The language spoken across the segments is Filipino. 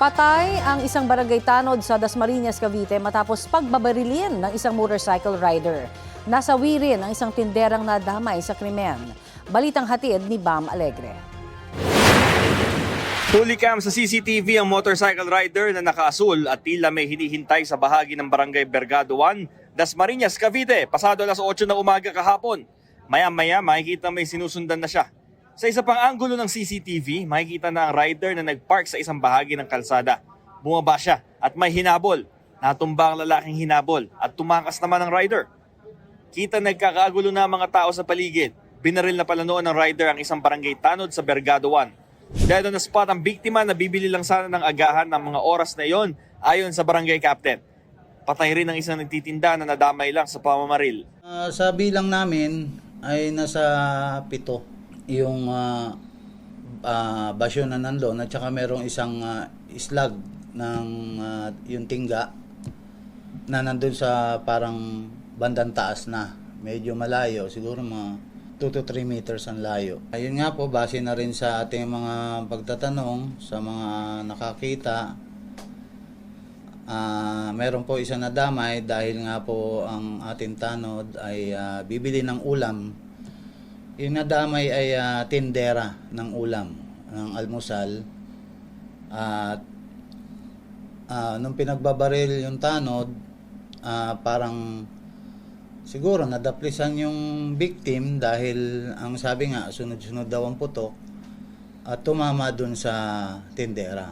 Patay ang isang barangay tanod sa Dasmariñas, Cavite matapos pagbabarilin ng isang motorcycle rider. Nasawi rin ang isang tinderang nadamay sa krimen. Balitang hatid ni Bam Alegre. Tulikam sa CCTV ang motorcycle rider na nakaasul at tila may hinihintay sa bahagi ng barangay Bergado 1, Dasmariñas, Cavite, pasado alas 8 ng umaga kahapon. Maya-maya makikita may sinusundan na siya. Sa isa pang anggulo ng CCTV, makikita na ang rider na nagpark sa isang bahagi ng kalsada. Bumaba siya at may hinabol. Natumba ang lalaking hinabol at tumakas naman ang rider. Kita nagkakagulo na ang mga tao sa paligid. Binaril na pala noon ng rider ang isang barangay tanod sa Bergado 1. Dahil doon na spot ang biktima na bibili lang sana ng agahan ng mga oras na iyon ayon sa barangay captain. Patay rin ang isang nagtitinda na nadamay lang sa pamamaril. Sa bilang namin ay nasa 7 yung basyo na nandoon at saka merong isang islag ng yung tingga na nandun sa parang bandang taas na. Medyo malayo, siguro mga 2 to 3 meters ang layo. Ayun nga po, base na rin sa ating mga pagtatanong sa mga nakakita, meron po isang nadamay dahil nga po ang ating tanod ay bibili ng ulam. Yung nadamay ay tindera ng ulam, ng almusal. At nung pinagbabaril yung tanod, parang siguro nadaplisan yung victim dahil ang sabi nga, sunod-sunod daw ang putok at tumama dun sa tindera.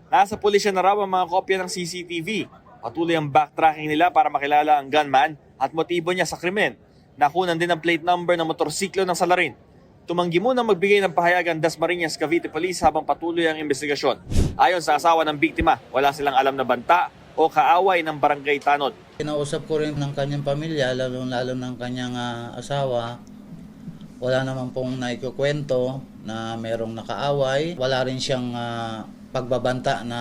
Nasa pulisya na raw ang mga kopya ng CCTV. Patuloy ang backtracking nila para makilala ang gunman at motibo niya sa krimen. Nakunan din ang plate number ng motorsiklo ng salarin. Tumanggi muna magbigay ng pahayag ang Dasmariñas Cavite Police habang patuloy ang investigasyon. Ayon sa asawa ng biktima, wala silang alam na banta o kaaway ng barangay tanod. Kinausap ko rin ng kanyang pamilya, lalo ng kanyang asawa. Wala naman pong naikukwento na merong nakaaway. Wala rin siyang pagbabanta na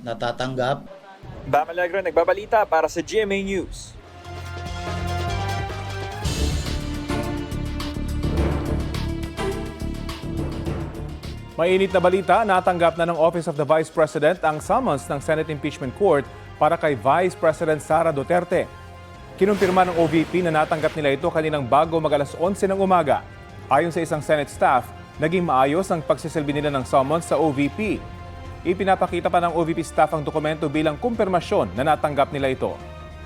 natatanggap. Bam Alegre nagbabalita para sa GMA News. Mainit na balita, natanggap na ng Office of the Vice President ang summons ng Senate Impeachment Court para kay Vice President Sara Duterte. Kinumpirma ng OVP na natanggap nila ito kaninang bago mag-alas 11 ng umaga. Ayon sa isang Senate staff, naging maayos ang pagsisilbi nila ng summons sa OVP. Ipinapakita pa ng OVP staff ang dokumento bilang kumpirmasyon na natanggap nila ito.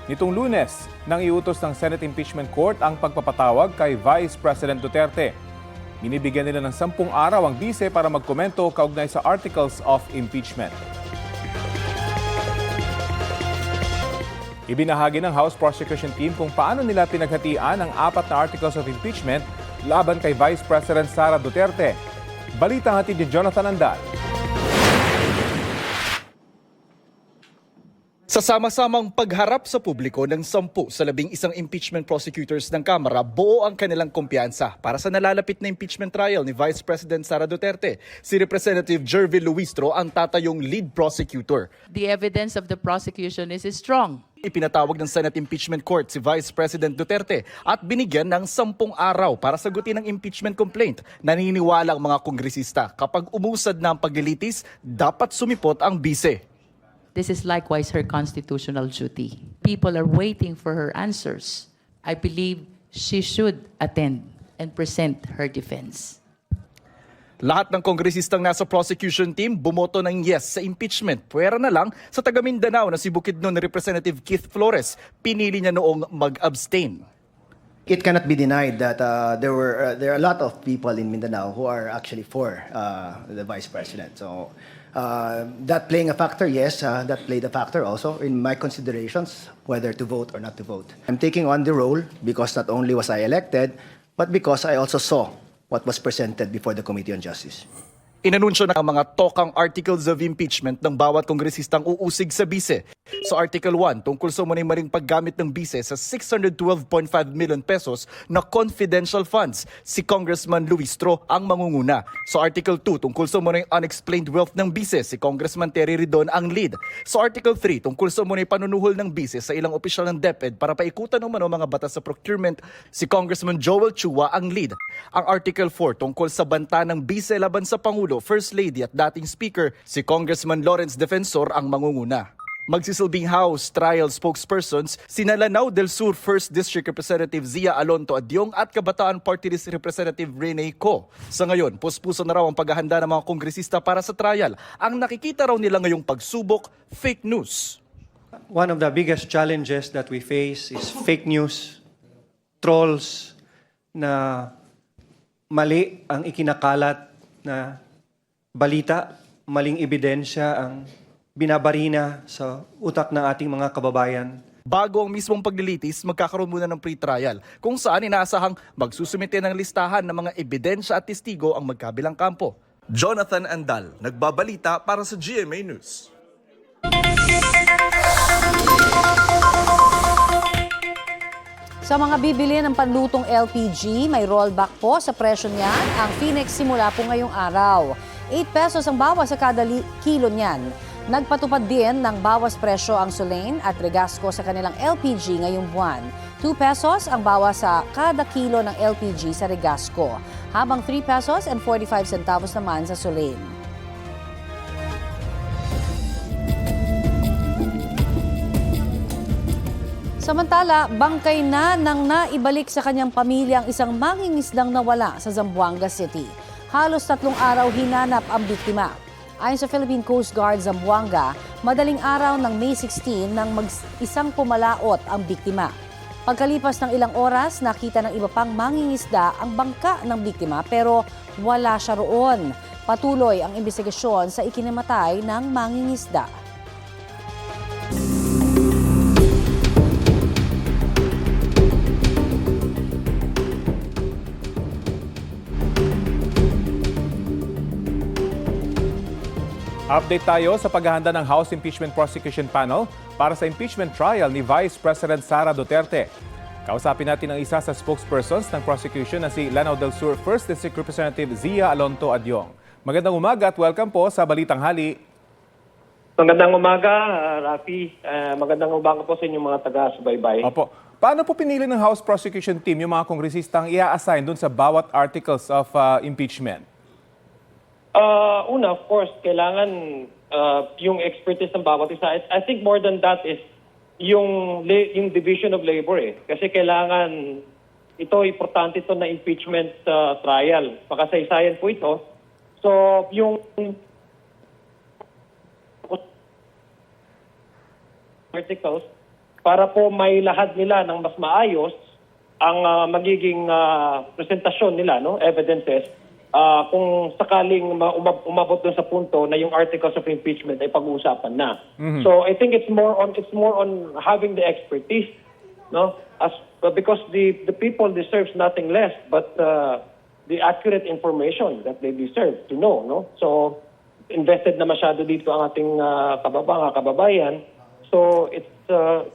Nitong Lunes, nang iutos ng Senate Impeachment Court ang pagpapatawag kay Vice President Duterte. Binibigyan nila ng 10 araw ang bise para magkomento kaugnay sa Articles of Impeachment. Ibinahagi ng House Prosecution Team kung paano nila pinaghatian ang 4 na Articles of Impeachment laban kay Vice President Sara Duterte. Balitang hatid ni Jonathan Andal. Sa sama-samang pagharap sa publiko ng 10 sa 11 impeachment prosecutors ng Kamara, buo ang kanilang kumpiyansa para sa nalalapit na impeachment trial ni Vice President Sara Duterte. Si Representative Jervil Luistro ang tatayong lead prosecutor. The evidence of the prosecution is strong. Ipinatawag ng Senate Impeachment Court si Vice President Duterte at binigyan ng 10 araw para sagutin ang impeachment complaint. Naniniwala ang mga kongresista kapag umusad na ang paglilitis, dapat sumipot ang bise. This is likewise her constitutional duty. People are waiting for her answers. I believe she should attend and present her defense. Lahat ng kongresistang nasa prosecution team bumoto ng yes sa impeachment. Puwera na lang sa taga Mindanao na si Bukidnon Representative Keith Flores. Pinili niya noong mag-abstain. It cannot be denied that there are a lot of people in Mindanao who are actually for the Vice President. So that playing a factor, yes, that played a factor also in my considerations whether to vote or not to vote. I'm taking on the role because not only was I elected, but because I also saw what was presented before the Committee on Justice. Inanunsyo na ang mga tokang articles of impeachment ng bawat kongresistang uusig sa bise. Sa Article 1, tungkol sa umunay maling paggamit ng bise sa 612.5 million pesos na confidential funds, si Congressman Luis Tro ang mangunguna. Sa Article 2, tungkol sa umunay unexplained wealth ng bise, si Congressman Terry Ridon ang lead. Sa Article 3, tungkol sa umunay panunuhol ng bise sa ilang opisyal ng DepEd para paikutan umano mga batas sa procurement, si Congressman Joel Chua ang lead. Ang Article 4, tungkol sa banta ng bise laban sa Pangulo, First Lady at dating Speaker, si Congressman Lawrence Defensor ang mangunguna. Magsisilbing House Trial Spokespersons, sina Lanao del Sur 1st District Representative Zia Alonto Adyong at Kabataan Party List Representative Rene Co. Sa ngayon, puspuso na raw ang paghahanda ng mga kongresista para sa trial. Ang nakikita raw nila ngayong pagsubok, fake news. One of the biggest challenges that we face is fake news, trolls na mali ang ikinakalat na balita, maling ebidensya ang binabarina sa utak ng ating mga kababayan. Bago ang mismong paglilitis, magkakaroon muna ng pre-trial kung saan inaasahang magsusumite ng listahan ng mga ebidensya at testigo ang magkabilang kampo. Jonathan Andal, nagbabalita para sa GMA News. Sa mga bibili ng panlutong LPG, may rollback po sa presyo niyan ang Phoenix simula po ngayong araw. 8 pesos ang bawas sa kada kilo niyan. Nagpatupad din ng bawas presyo ang Solane at Regasco sa kanilang LPG ngayong buwan. 2 pesos ang bawas sa kada kilo ng LPG sa Regasco, habang 3 pesos and 45 centavos naman sa Solane. Samantala, bangkay na nang naibalik sa kanyang pamilya ang isang mangingisdang nawala sa Zamboanga City. Halos 3 araw hinanap ang biktima. Ayon sa Philippine Coast Guard Zamboanga, madaling araw ng May 16 nang isang pumalaot ang biktima. Pagkalipas ng ilang oras, nakita ng iba pang mangingisda ang bangka ng biktima pero wala siya roon. Patuloy ang investigasyon sa ikinamatay ng mangingisda. Update tayo sa paghahanda ng House Impeachment Prosecution Panel para sa impeachment trial ni Vice President Sara Duterte. Kausapin natin ang isa sa spokespersons ng prosecution na si Lanao del Sur 1st District Representative Zia Alonto Adyong. Magandang umaga at welcome po sa Balitang Hali. Magandang umaga, Rafi. Magandang umaga po sa inyong mga taga-subaybay. Opo. Paano po pinili ng House Prosecution Team yung mga kongresistang i-assign dun sa bawat articles of impeachment? Una, of course, kailangan yung expertise ng bawat isa. I think more than that is yung division of labor eh. Kasi kailangan, importante ito na impeachment trial. Pakasaysayan po ito. So, yung articles, para po may lahad nila ng mas maayos ang magiging presentasyon nila, no, evidences, kung sakaling umabot doon sa punto na yung articles of impeachment ay pag-uusapan na. So I think it's more on having the expertise, no, because the people deserves nothing less but the accurate information that they deserve to know, no. So invested na masyado dito ang ating kababayan. So it's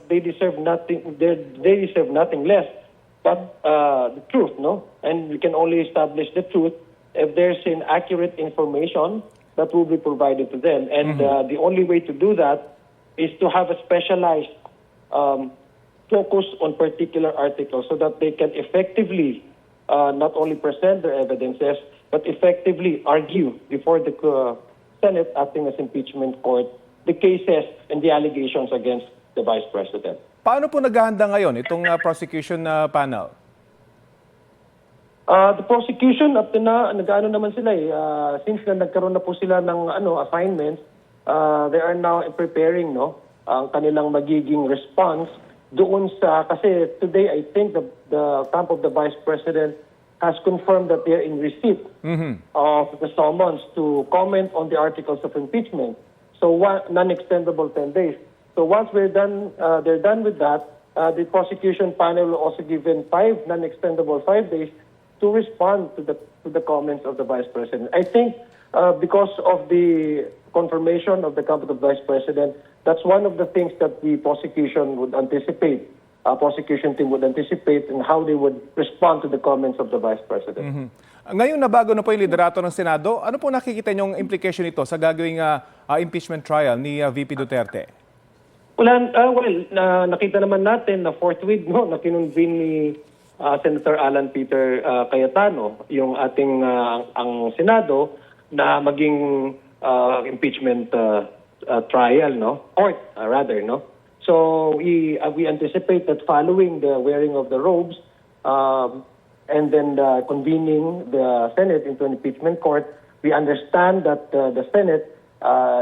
they deserve nothing less but the truth, no, and we can only establish the truth if there's an accurate information that will be provided to them. And the only way to do that is to have a specialized focus on particular articles so that they can effectively not only present their evidences, but effectively argue before the Senate acting as impeachment court the cases and the allegations against the Vice President. Paano po naghahanda ngayon itong prosecution panel? The prosecution, up to na, nag-ano naman sila eh. Since na nagkaroon na po sila ng assignments, they are now preparing, no, ang kanilang magiging response doon sa, kasi today I think the camp of the Vice President has confirmed that they are in receipt of the summons to comment on the articles of impeachment. So non-extendable 10 days. So once they're done with that, the prosecution panel will also given 5 non-extendable 5 days to respond to the comments of the Vice President. I think because of the confirmation of the Cabinet Vice President, that's one of the things that the prosecution would anticipate, prosecution team would anticipate and how they would respond to the comments of the Vice President. Ngayon na bago na po yung liderato ng Senado, ano po nakikita niyong implication nito sa gagawing impeachment trial ni VP Duterte? Nakita naman natin na forthwith na kinonvene ni Senator Alan Peter Cayetano yung ating ang Senado na maging impeachment trial, court rather, So we anticipate that following the wearing of the robes and then convening the Senate into an impeachment court, we understand that the Senate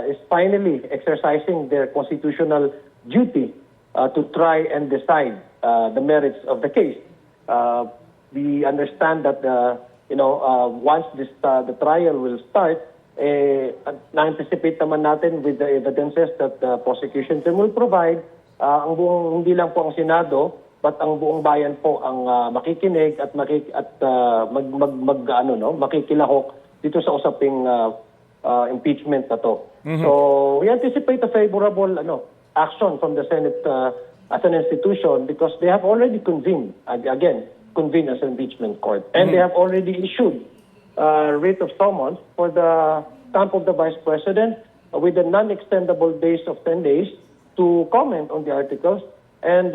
is finally exercising their constitutional duty to try and decide the merits of the case. We understand that once the trial will start, na-anticipate naman natin with the evidences that the prosecution team will provide, hindi lang po ang Senado, but ang buong bayan po ang makikinig at makikilahok dito sa usaping impeachment na to. So we anticipate a favorable action from the Senate as an institution because they have already convened as an impeachment court, and they have already issued writ of summons for the stamp of the Vice President with a non-extendable days of 10 days to comment on the articles, and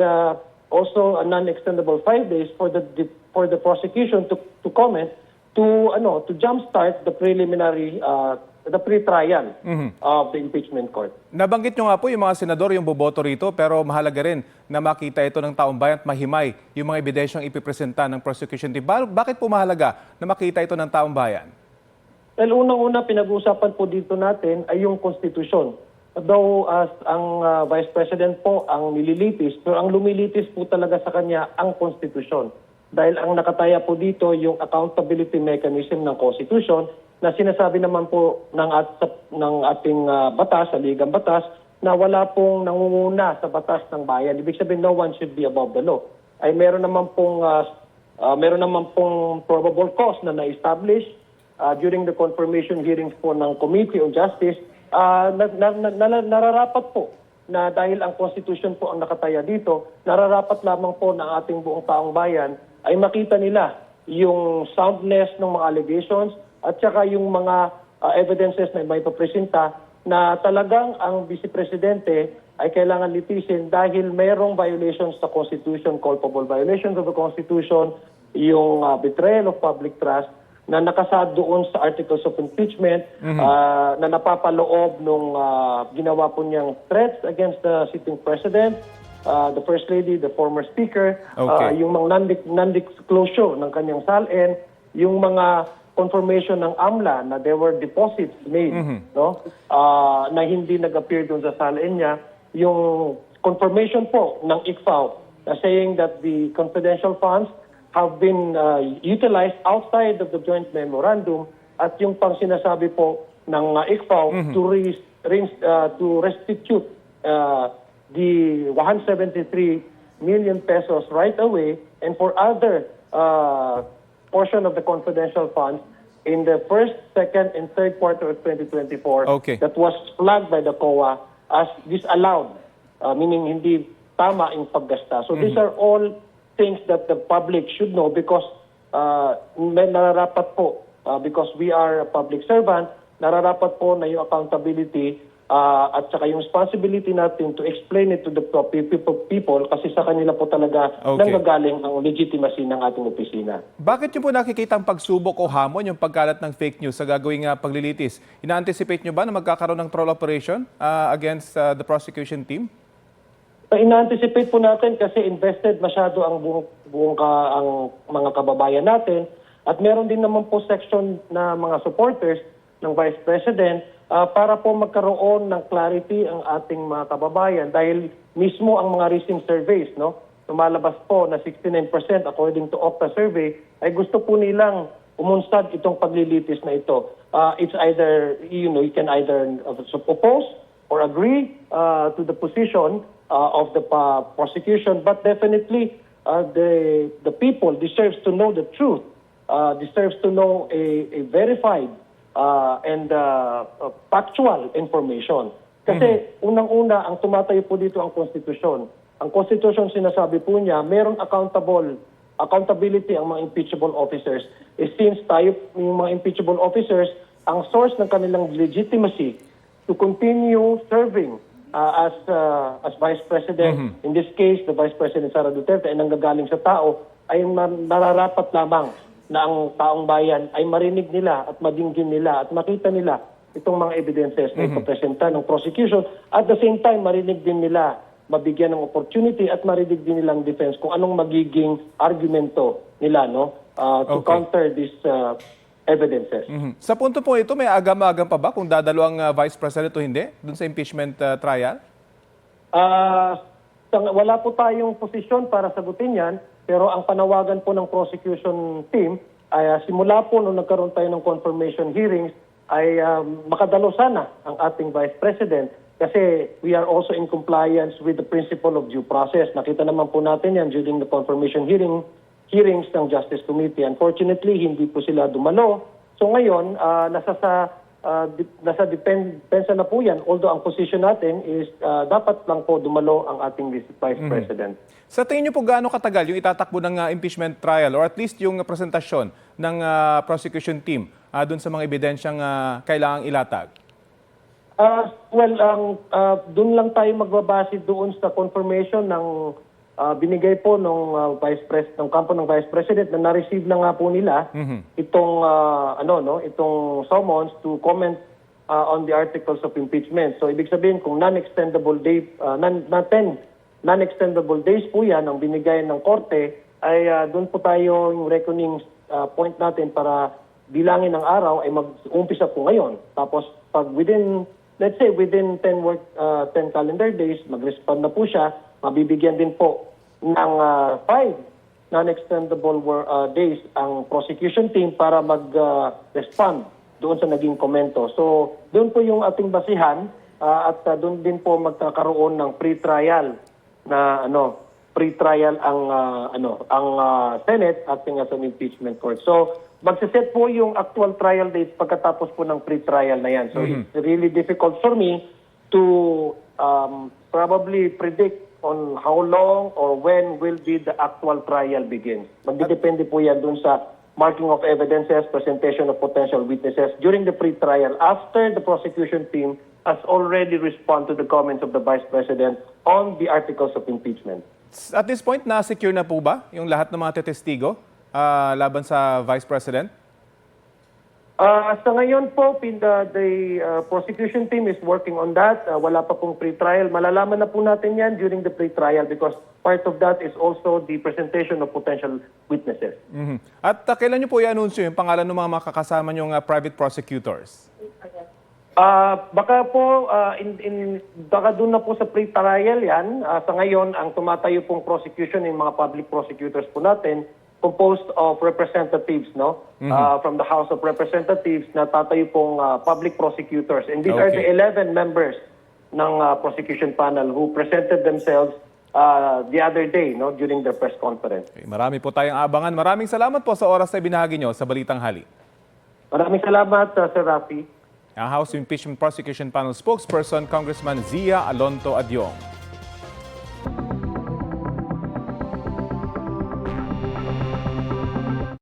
also a non-extendable 5 days for the prosecution to comment to jumpstart the preliminary the pre-trial of the impeachment court. Nabanggit nyo nga po yung mga senador yung boboto rito, pero mahalaga rin na makita ito ng taong bayan at mahimay yung mga ebidensyang ipipresenta ng prosecution team. Bakit po mahalaga na makita ito ng taong bayan? Well, unang-una pinag-uusapan po dito natin ay yung konstitusyon. Though as ang Vice President po ang nililitis, pero ang lumilitis po talaga sa kanya ang konstitusyon. Dahil ang nakataya po dito yung accountability mechanism ng Constitution na sinasabi naman po ng ating batas, sa Ligang Batas, na wala pong nangunguna sa batas ng bayan. Ibig sabihin, no one should be above the law. Ay meron naman pong probable cause na na-establish during the confirmation hearings po ng Committee on Justice. Nararapat po na dahil ang Constitution po ang nakataya dito, nararapat lamang po ng ating buong taong bayan ay makita nila yung soundness ng mga allegations at saka yung mga evidences na may papresenta na talagang ang Vice Presidente ay kailangan litisin dahil mayroong violations sa Constitution, culpable violations of the Constitution, yung betrayal of public trust na nakasaad doon sa articles of impeachment, na napapaloob nung ginawa po niyang threats against the sitting President, the First Lady, the former Speaker, yung mga non-disclosure ng kanyang salin, yung mga confirmation ng AMLA na there were deposits made na hindi nag-appear doon sa salin niya, yung confirmation po ng ICFAO na saying that the confidential funds have been utilized outside of the joint memorandum, at yung pang sinasabi po ng ICFAO to restitute the 173 million pesos right away, and for other portion of the confidential funds in the first, second, and third quarter of 2024 that was flagged by the COA as disallowed, meaning hindi tama in paggasta. So these are all things that the public should know because nararapat po, because we are a public servant, nararapat po na yung accountability at saka yung responsibility natin to explain it to the people kasi sa kanila po talaga nanggagaling ang legitimacy ng ating opisina. Bakit nyo po nakikita ang pagsubok o hamon yung pagkalat ng fake news sa gagawing paglilitis? Ina-anticipate nyo ba na magkakaroon ng troll operation against the prosecution team? Ina-anticipate po natin kasi invested masyado ang ang mga kababayan natin, at meron din naman po section na mga supporters ng Vice President para po magkaroon ng clarity ang ating mga kababayan dahil mismo ang mga recent surveys, lumalabas po na 69% according to Okta survey ay gusto po nilang umunsad itong paglilitis na ito. It's either, you can either oppose or agree to the position of the prosecution, but definitely the people deserves to know the truth, deserves to know a verified factual information. Kasi unang-una, ang tumatayo po dito ang konstitusyon. Ang konstitusyon, sinasabi po niya, merong accountability ang mga impeachable officers. Since tayo, yung mga impeachable officers, ang source ng kanilang legitimacy to continue serving as Vice President, in this case, the Vice President Sara Duterte, ay nanggagaling sa tao, ay nararapat lamang na ang taong bayan ay marinig nila at madinggin nila at makita nila itong mga evidences na ipapresenta ng prosecution. At the same time, marinig din nila, mabigyan ng opportunity at marinig din nilang defense kung anong magiging argumento nila to counter these evidences. Sa punto po ito, may agam-agam pa ba kung dadalo ang Vice President o hindi dun sa impeachment trial? Wala po tayong posisyon para sagutin yan, pero ang panawagan po ng prosecution team ay simula po nung nagkaroon tayo ng confirmation hearings ay makadalo sana ang ating Vice President kasi we are also in compliance with the principle of due process. Nakita naman po natin yan during the confirmation hearings ng Justice Committee. Unfortunately, hindi po sila dumalo. So ngayon, nasa depensa na po yan. Although ang position natin is dapat lang po dumalo ang ating Vice President. Sa tingin niyo po gaano katagal yung itatakbo ng impeachment trial or at least yung presentasyon ng prosecution team doon sa mga ebidensyang kailangang ilatag? Doon lang tayo magbabase doon sa confirmation ng binigay po ng kampo ng Vice President na na-receive na nga po nila itong summons to comment on the articles of impeachment. So ibig sabihin kung non-extendable days po yan ang binigay ng korte ay doon po tayo yung reckoning point natin para bilangin ng araw ay mag-umpisa po ngayon. Tapos pag within 10 calendar days, mag-respond na po siya, mabibigyan din po ng 5 non-extendable days ang prosecution team para mag-respond doon sa naging komento. So doon po yung ating basihan at doon din po magkakaroon ng pre-trial na pre-trial ang Senate acting as an impeachment court. So magsiset po yung actual trial date pagkatapos po ng pre-trial na yan. So it's really difficult for me to probably predict on how long or when will be the actual trial begin. Magdidepende po yan dun sa marking of evidences, presentation of potential witnesses during the pre-trial after the prosecution team has already responded to the comments of the Vice President on the articles of impeachment. At this point, na-secure na po ba yung lahat ng mga tetestigo laban sa Vice President? Sa ngayon po, the prosecution team is working on that. Wala pa pong pre-trial. Malalaman na po natin yan during the pre-trial because part of that is also the presentation of potential witnesses. At kailan niyo po i-anunsyo yung pangalan ng mga makakasama niyong private prosecutors? Baka po, baka doon na po sa pre-trial yan. Sa ngayon, ang tumatayo pong prosecution ng mga public prosecutors po natin composed of representatives from the House of Representatives na tatayo pong public prosecutors. And these are the 11 members ng prosecution panel who presented themselves the other day during their press conference. Okay, marami po tayong abangan. Maraming salamat po sa oras na binahagi nyo sa Balitang Hali. Maraming salamat, Sir Rafi. Ang House Impeachment Prosecution Panel spokesperson, Congressman Zia Alonto Adyong.